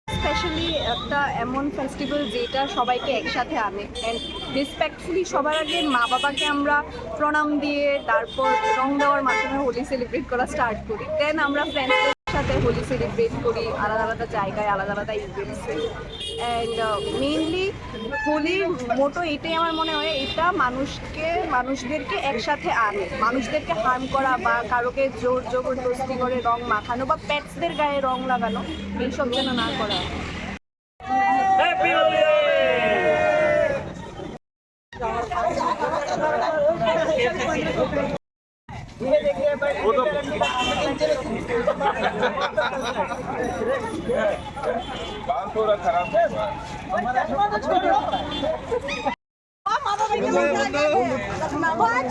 Specially একটা এমন festival যেটা সবাইকে একসাথে আনে অ্যান্ড রেসপেক্টফুলি সবার আগে মা বাবাকে আমরা প্রণাম দিয়ে তারপর রং দেওয়ার মাধ্যমে হোলি সেলিব্রেট করা স্টার্ট করি। দেন আমরা ফ্রেন্ডসদের সাথে হোলি সেলিব্রেট করি আলাদা আলাদা জায়গায়, আলাদা আলাদা ইভেন্টসে। অ্যান্ড মেইনলি হোলির মোটো এটাই আমার মনে হয়, এটা মানুষদেরকে একসাথে আনে, মানুষদেরকে হার্ম করা বা কারোকে জোর জবরদস্তি করে রং মাখানো বা পেটসদের গায়ে রং লাগানো এইসব যেন না করা। थोड़ा खराब है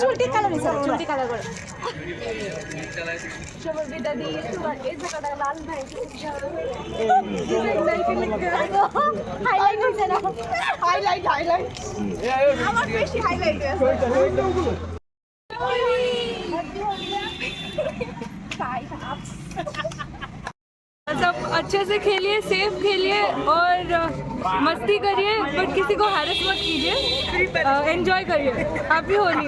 চুলটি কালার চুলটি কালার করে সবার বিদা দিয়ে এই জায়গাটা লাল ভাই হাইলাইট হয়েছে না, হাইলাইট আমার বেশি হাইলাইট হয়েছে। सब अच्छे से खेलिए, सेफ खेलिए और मस्ती करिए, बट किसी को हैरेस मत कीजिए, एंजॉय करिए। हैप्पी होली।